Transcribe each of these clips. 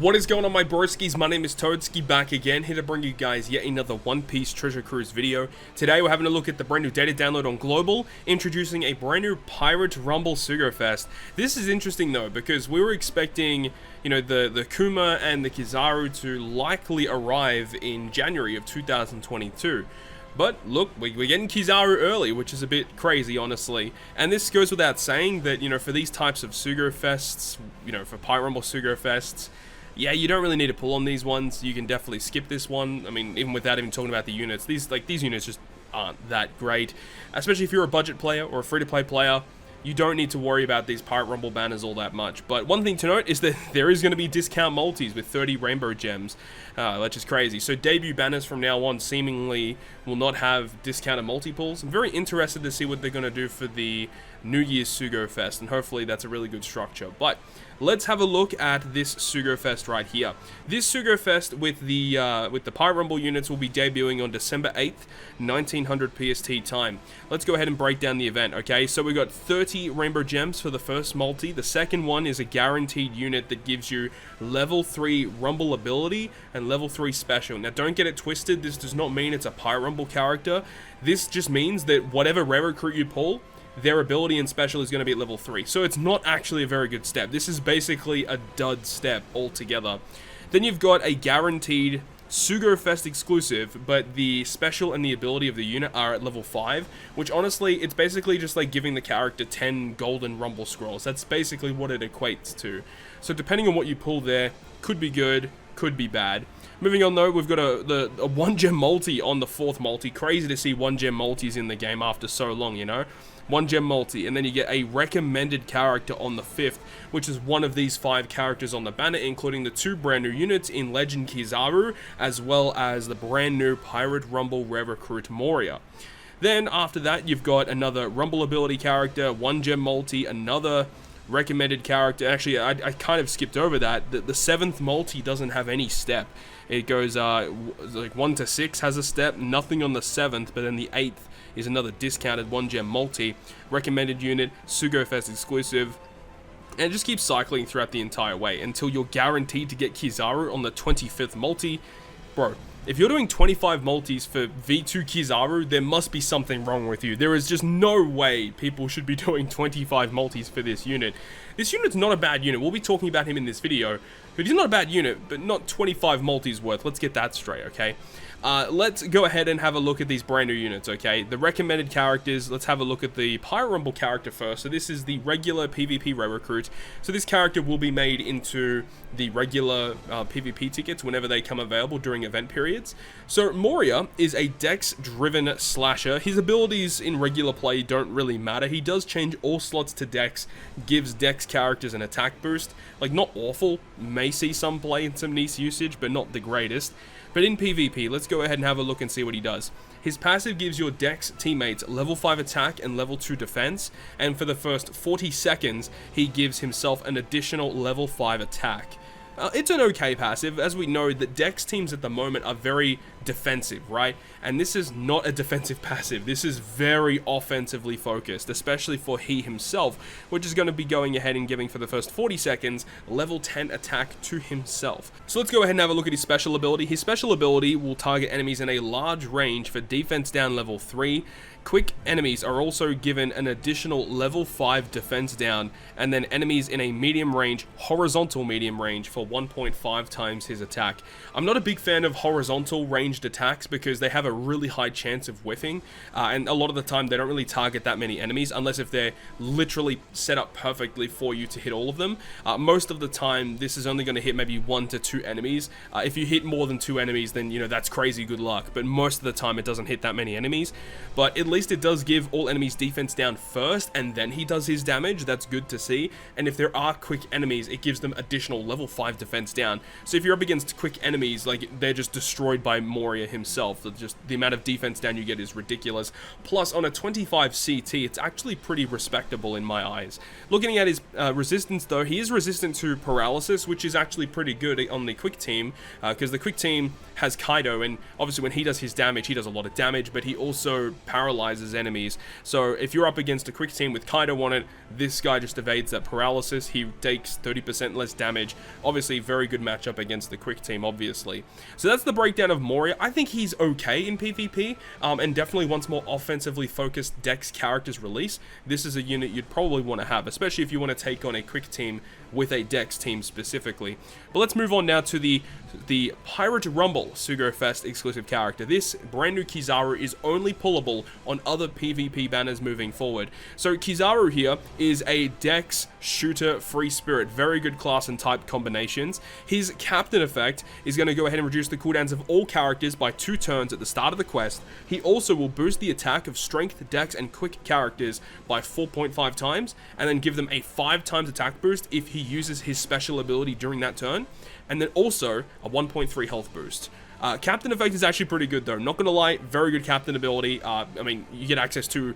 What is going on, my broskiis? My name is Toadskii, back again, here to bring you guys yet another One Piece Treasure Cruise video. Today we're having a look at the brand new data download on Global, introducing a brand new Pirate Rumble Sugo-Fest. This is interesting though, because we were expecting, you know, the Kuma and the KIZARU to likely arrive in January of 2022. But look, we're getting KIZARU early, which is a bit crazy, honestly. And this goes without saying that, you know, for these types of Sugo-Fests, you know, for Pirate Rumble Sugo-Fests, yeah, you don't really need to pull on these ones. You can definitely skip this one. I mean, even without even talking about the units, these units just aren't that great. Especially if you're a budget player or a free-to-play player, you don't need to worry about these Pirate Rumble banners all that much. But one thing to note is that there is going to be discount multis with 30 rainbow gems, which is crazy. So debut banners from now on seemingly will not have discounted multi-pulls. I'm very interested to see what they're going to do for the New Year's Sugo-Fest, and hopefully that's a really good structure. But let's have a look at this Sugo-Fest right here. This Sugo-Fest with the Pirate Rumble units will be debuting on December 8th, 1900 PST time. Let's go ahead and break down the event, okay? So we got 30 rainbow gems for the first multi. The second one is a guaranteed unit that gives you level 3 Rumble ability and level 3 special. Now don't get it twisted, this does not mean it's a Pirate Rumble character. This just means that whatever rare recruit you pull, their ability and special is going to be at level 3. So it's not actually a very good step. This is basically a dud step altogether. Then you've got a guaranteed Sugo-Fest exclusive, but the special and the ability of the unit are at level 5, which honestly, it's basically just like giving the character 10 golden Rumble Scrolls. That's basically what it equates to. So depending on what you pull there, could be good, could be bad. Moving on though, we've got a 1-gem multi on the 4th multi. Crazy to see 1-gem multis in the game after so long, you know? 1-gem multi, and then you get a recommended character on the 5th, which is one of these 5 characters on the banner, including the 2 brand new units in Legend KIZARU, as well as the brand new Pirate Rumble Rare Recruit Moria. Then after that, you've got another Rumble ability character, 1-gem multi, another recommended character. Actually, I kind of skipped over that. The 7th multi doesn't have any step. It goes like 1 to 6 has a step, nothing on the 7th, but then the 8th is another discounted 1-gem multi, recommended unit, Sugo-Fest exclusive, and it just keeps cycling throughout the entire way until you're guaranteed to get KIZARU on the 25th multi. Bro, if you're doing 25 multis for V2 KIZARU, there must be something wrong with you. There is just no way people should be doing 25 multis for this unit. This unit's not a bad unit. We'll be talking about him in this video, but he's not a bad unit, but not 25 multis worth. Let's get that straight, okay? Let's go ahead and have a look at these brand new units, okay? The recommended characters, let's have a look at the Pirate Rumble character first. So this is the regular PvP Rare Recruit. So this character will be made into the regular PvP tickets whenever they come available during event periods. So Moria is a Dex-driven slasher. His abilities in regular play don't really matter. He does change all slots to Dex, gives Dex characters an attack boost. Like, not awful, may see some play and some niche usage, but not the greatest. But in PvP, let's go ahead and have a look and see what he does. His passive gives your Dex teammates level 5 attack and level 2 defense, and for the first 40 seconds, he gives himself an additional level 5 attack. It's an okay passive, as we know that Dex teams at the moment are very defensive, right? And this is not a defensive passive. This is very offensively focused, especially for he himself, which is going to be going ahead and giving for the first 40 seconds level 10 attack to himself. So let's go ahead and have a look at his special ability. His special ability will target enemies in a large range for defense down level 3. Quick enemies are also given an additional level 5 defense down, and then enemies in a medium range, horizontal medium range, for 1.5 times his attack. I'm not a big fan of horizontal ranged attacks because they have a really high chance of whiffing, and a lot of the time they don't really target that many enemies unless if they're literally set up perfectly for you to hit all of them. Most of the time this is only going to hit maybe 1 to 2 enemies. If you hit more than 2 enemies, then you know that's crazy good luck, but most of the time it doesn't hit that many enemies. But at least it does give all enemies defense down first, and then he does his damage. That's good to see. And if there are quick enemies, it gives them additional level 5 defense down. So if you're up against quick enemies, like, they're just destroyed by Moria himself. Just the amount of defense down you get is ridiculous. Plus, on a 25 CT, it's actually pretty respectable in my eyes. Looking at his resistance though, he is resistant to paralysis, which is actually pretty good on the quick team, because the quick team has Kaido, and obviously when he does his damage, he does a lot of damage, but he also paralyzes enemies. So if you're up against a quick team with Kaido on it, this guy just evades that paralysis. He takes 30% less damage. Obviously, very good matchup against the quick team, obviously. So that's the breakdown of Moria. I think he's okay in PvP, and definitely once more offensively focused Dex characters release, this is a unit you'd probably want to have, especially if you want to take on a quick team with a Dex team specifically. But let's move on now to the Pirate Rumble Sugo-Fest exclusive character. This brand new KIZARU is only pullable on other PvP banners moving forward. So KIZARU here is a Dex shooter free spirit, very good class and type combinations. His captain effect is going to go ahead and reduce the cooldowns of all characters by 2 turns at the start of the quest. He also will boost the attack of strength, dex, and quick characters by 4.5 times, and then give them a 5 times attack boost if he uses his special ability during that turn, and then also a 1.3 health boost. Captain effect is actually pretty good though, not gonna lie, very good captain ability. I mean, you get access to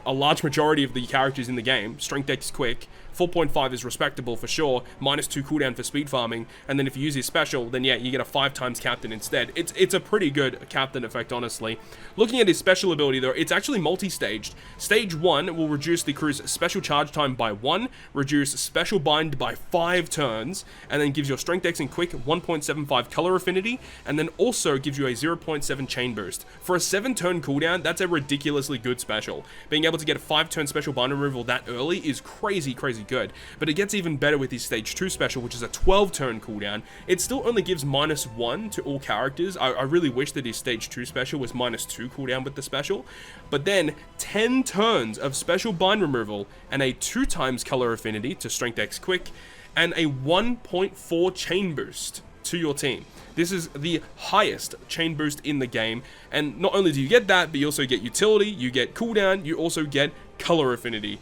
a large majority of the characters in the game. Strength, dex, quick. 4.5 is respectable for sure, -2 cooldown for speed farming, and then if you use his special, then yeah, you get a 5 times captain instead. It's a pretty good captain effect, honestly. Looking at his special ability though, it's actually multi-staged. Stage 1 will reduce the crew's special charge time by 1, reduce special bind by 5 turns, and then gives your strength, dex, and quick 1.75 color affinity, and then also gives you a 0.7 chain boost. For a 7-turn cooldown, that's a ridiculously good special. Being able to get a 5-turn special bind removal that early is crazy good, but it gets even better with his stage 2 special, which is a 12-turn cooldown. It still only gives -1 to all characters. I really wish that his stage 2 special was -2 cooldown with the special, but then 10 turns of special bind removal and a 2 times color affinity to strength, x, quick, and a 1.4 chain boost to your team. This is the highest chain boost in the game, and not only do you get that, but you also get utility, you get cooldown, you also get color affinity.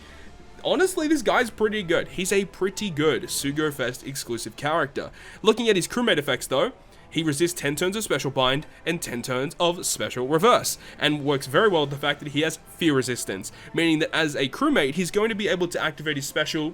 Honestly, this guy's pretty good. He's a pretty good Sugo-Fest exclusive character. Looking at his crewmate effects though, he resists 10 turns of special bind and 10 turns of special reverse, and works very well with the fact that he has fear resistance, meaning that as a crewmate, he's going to be able to activate his special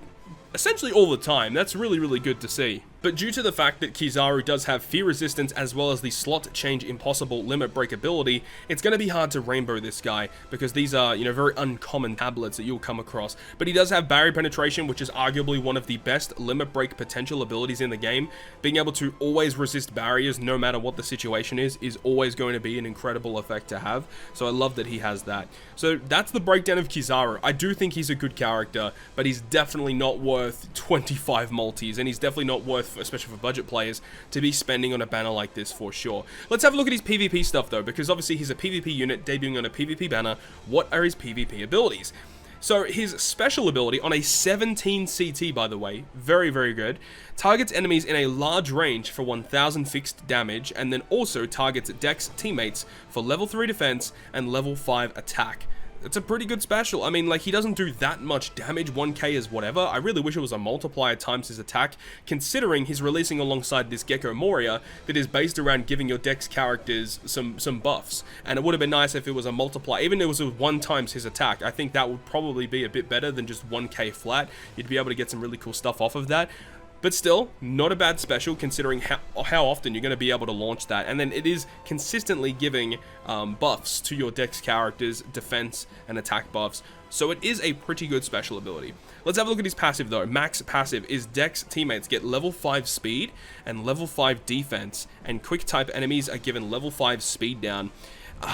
essentially all the time. That's really good to see. But due to the fact that KIZARU does have fear resistance as well as the slot change impossible limit break ability, it's going to be hard to rainbow this guy, because these are, very uncommon tablets that you'll come across. But he does have barrier penetration, which is arguably one of the best limit break potential abilities in the game. Being able to always resist barriers no matter what the situation is always going to be an incredible effect to have. So I love that he has that. So that's the breakdown of KIZARU. I do think he's a good character, but he's definitely not worth 25 multis, and he's definitely not worth, especially for budget players, to be spending on a banner like this for sure. Let's have a look at his PvP stuff though, because obviously he's a PvP unit debuting on a PvP banner. What are his PvP abilities? So his special ability on a 17 CT, by the way, very good, targets enemies in a large range for 1000 fixed damage, and then also targets Dex teammates for level 3 defense and level 5 attack. It's a pretty good special. I mean, like, he doesn't do that much damage. 1k is whatever. I really wish it was a multiplier times his attack, considering he's releasing alongside this Gecko Moria that is based around giving your Dex characters some buffs. And it would have been nice if it was a multiplier. Even if it was 1 times his attack, I think that would probably be a bit better than just 1k flat. You'd be able to get some really cool stuff off of that. But still, not a bad special considering how often you're going to be able to launch that. And then it is consistently giving buffs to your Dex characters, defense and attack buffs. So it is a pretty good special ability. Let's have a look at his passive though. Max passive is Dex teammates get level 5 speed and level 5 defense, and quick type enemies are given level 5 speed down.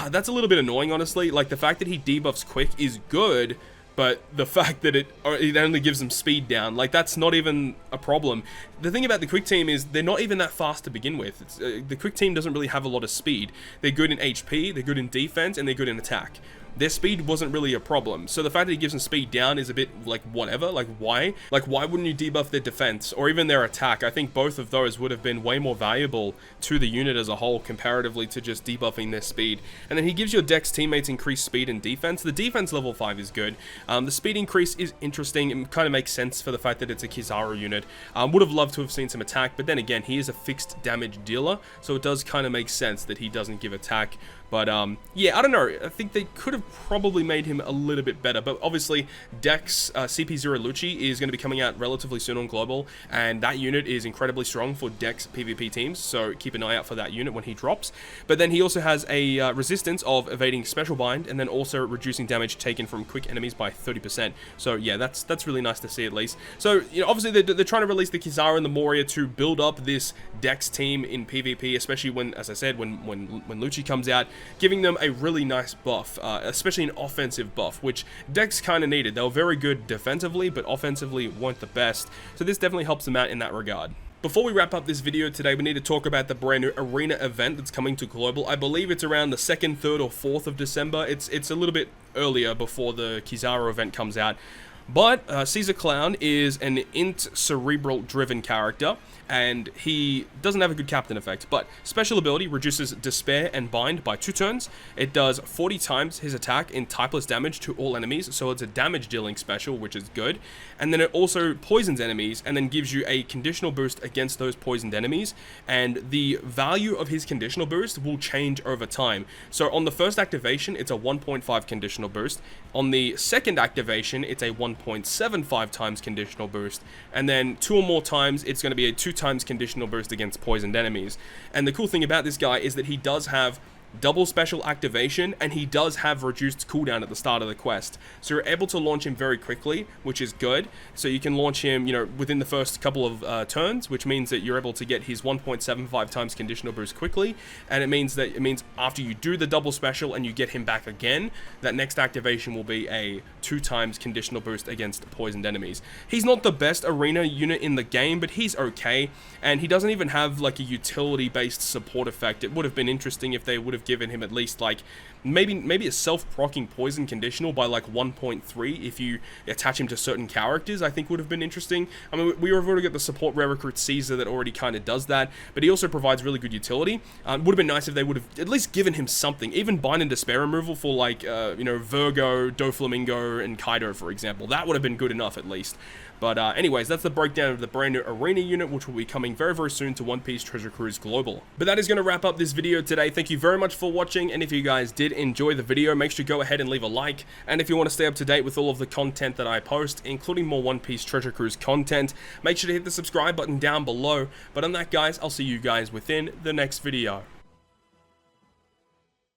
That's a little bit annoying, honestly. Like, the fact that he debuffs quick is good, but the fact that it only gives them speed down, like, that's not even a problem. The thing about the quick team is they're not even that fast to begin with. The quick team doesn't really have a lot of speed. They're good in HP, they're good in defense, and they're good in attack. Their speed wasn't really a problem. So the fact that he gives them speed down is a bit like whatever. Like, why? Like, why wouldn't you debuff their defense or even their attack? I think both of those would have been way more valuable to the unit as a whole comparatively to just debuffing their speed. And then he gives your Dex teammates increased speed and defense. The defense level 5 is good. The speed increase is interesting. It kind of makes sense for the fact that it's a KIZARU unit. Would have loved to have seen some attack, but then again, he is a fixed damage dealer, so it does kind of make sense that he doesn't give attack. But yeah, I don't know. I think they could have probably made him a little bit better. But obviously, Dex CP0 Lucci is going to be coming out relatively soon on Global, and that unit is incredibly strong for Dex PvP teams, so keep an eye out for that unit when he drops. But then he also has a resistance of evading Special Bind, and then also reducing damage taken from quick enemies by 30%. So yeah, that's really nice to see at least. So, you know, obviously they're trying to release the KIZARU and the Moria to build up this Dex team in PvP, especially when, as I said, when Lucci comes out, giving them a really nice buff, especially an offensive buff, which Dex kind of needed. They were very good defensively, but offensively weren't the best. So this definitely helps them out in that regard. Before we wrap up this video today, we need to talk about the brand new arena event that's coming to Global. I believe it's around the 2nd, 3rd, or 4th of December. It's a little bit earlier before the KIZARU event comes out. But Caesar Clown is an int cerebral driven character, and he doesn't have a good captain effect, but special ability reduces despair and bind by 2 turns. It does 40 times his attack in typeless damage to all enemies, so it's a damage dealing special, which is good. And then it also poisons enemies and then gives you a conditional boost against those poisoned enemies, and the value of his conditional boost will change over time. So on the first activation, it's a 1.5 conditional boost. On the second activation, it's a 1.75 times conditional boost, and then 2 or more times, it's going to be a 2 times conditional boost against poisoned enemies. And the cool thing about this guy is that he does have double special activation, and he does have reduced cooldown at the start of the quest, so you're able to launch him very quickly, which is good. So you can launch him, you know, within the first couple of turns, which means that you're able to get his 1.75 times conditional boost quickly, and it means after you do the double special and you get him back again, that next activation will be a 2 times conditional boost against poisoned enemies. He's not the best arena unit in the game, but he's okay, and he doesn't even have like a utility based support effect. It would have been interesting if they would have given him at least like maybe a self-proccing poison conditional by like 1.3 if you attach him to certain characters. I think would have been interesting. I mean, we already got the support rare recruit Caesar that already kind of does that, but he also provides really good utility. Would have been nice if they would have at least given him something, even bind and despair removal for like you know, Virgo, Doflamingo, and Kaido, for example. That would have been good enough at least. But anyways, that's the breakdown of the brand new arena unit, which will be coming very, very soon to One Piece Treasure Cruise Global. But that is going to wrap up this video today. Thank you very much for watching, and if you guys did enjoy the video, make sure to go ahead and leave a like. And if you want to stay up to date with all of the content that I post, including more One Piece Treasure Cruise content, make sure to hit the subscribe button down below. But on that, guys, I'll see you guys within the next video.